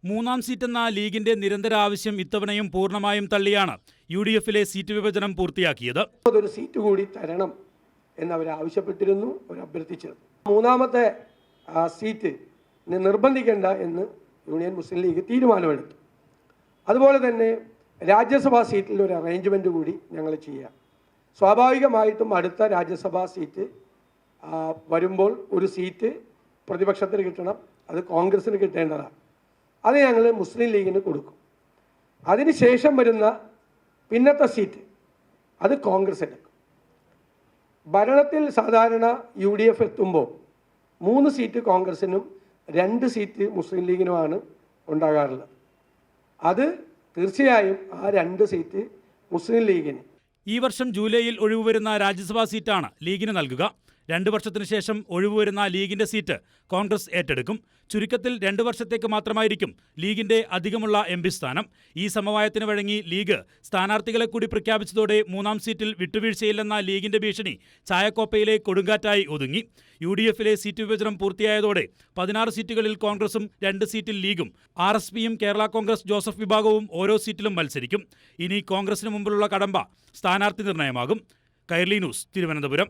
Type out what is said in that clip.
മൂന്നാം സീറ്റെന്ന ലീഗിന്റെ നിരന്തര ആവശ്യം ഇത്തവണയും പൂർണ്ണമായും തള്ളിയാണ് UDF-ലെ സീറ്റ് വിഭജനം പൂർത്തിയാക്കിയത്. ഒരു സീറ്റ് കൂടി തരണം എന്നവർ ആവശ്യപ്പെട്ടിരുന്നു, അവർ അഭ്യർത്ഥിച്ചിരുന്നു. മൂന്നാമത്തെ സീറ്റ് നിർബന്ധിക്കേണ്ട എന്ന് യൂണിയൻ മുസ്ലിം ലീഗ് തീരുമാനമെടുത്തു. അതുപോലെ തന്നെ രാജ്യസഭാ സീറ്റിൽ ഒരു അറേഞ്ച്മെൻ്റ് കൂടി ഞങ്ങൾ ചെയ്യാം. സ്വാഭാവികമായിട്ടും അടുത്ത രാജ്യസഭാ സീറ്റ് വരുമ്പോൾ ഒരു സീറ്റ് പ്രതിപക്ഷത്തിന് കിട്ടണം, അത് കോൺഗ്രസ്സിന് കിട്ടേണ്ടതാണ്. അത് ഞങ്ങൾ മുസ്ലിം ലീഗിന് കൊടുക്കും. അതിനുശേഷം വരുന്ന പിന്നത്തെ സീറ്റ് അത് കോൺഗ്രസ് എടുക്കും. ഭരണത്തിൽ സാധാരണ UDF എത്തുമ്പോൾ 3 സീറ്റ് കോൺഗ്രസിനും 2 സീറ്റ് മുസ്ലിം ലീഗിനുമാണ് ഉണ്ടാകാറുള്ളത്. അത് തീർച്ചയായും ആ 2 സീറ്റ് മുസ്ലിം ലീഗിന്. ഈ വർഷം ജൂലൈയിൽ ഒഴിവുവരുന്ന രാജ്യസഭാ സീറ്റാണ് ലീഗിന് നൽകുക. 2 വർഷത്തിനു ശേഷം ഒഴിവുവരുന്ന ലീഗിന്റെ സീറ്റ് കോൺഗ്രസ് ഏറ്റെടുക്കും. ചുരുക്കത്തിൽ 2 വർഷത്തേക്ക് മാത്രമായിരിക്കും ലീഗിന്റെ അധികമുള്ള MP സ്ഥാനം. ഈ സമവായത്തിന് വഴങ്ങി ലീഗ് സ്ഥാനാർത്ഥികളെ കൂടി പ്രഖ്യാപിച്ചതോടെ മൂന്നാം സീറ്റിൽ വിട്ടുവീഴ്ചയില്ലെന്ന ലീഗിന്റെ ഭീഷണി ചായക്കോപ്പയിലെ കൊടുങ്കാറ്റായി ഒതുങ്ങി. UDF-ലെ സീറ്റ് വിഭജനം പൂർത്തിയായതോടെ 16 സീറ്റുകളിൽ കോൺഗ്രസും 2 സീറ്റിൽ ലീഗും RSPയും കേരള കോൺഗ്രസ് ജോസഫ് വിഭാഗവും ഓരോ സീറ്റിലും മത്സരിക്കും. ഇനി കോൺഗ്രസിന് മുമ്പിലുള്ള കടമ്പ സ്ഥാനാർത്ഥി നിർണയമാകും. കൈരളി ന്യൂസ്, തിരുവനന്തപുരം.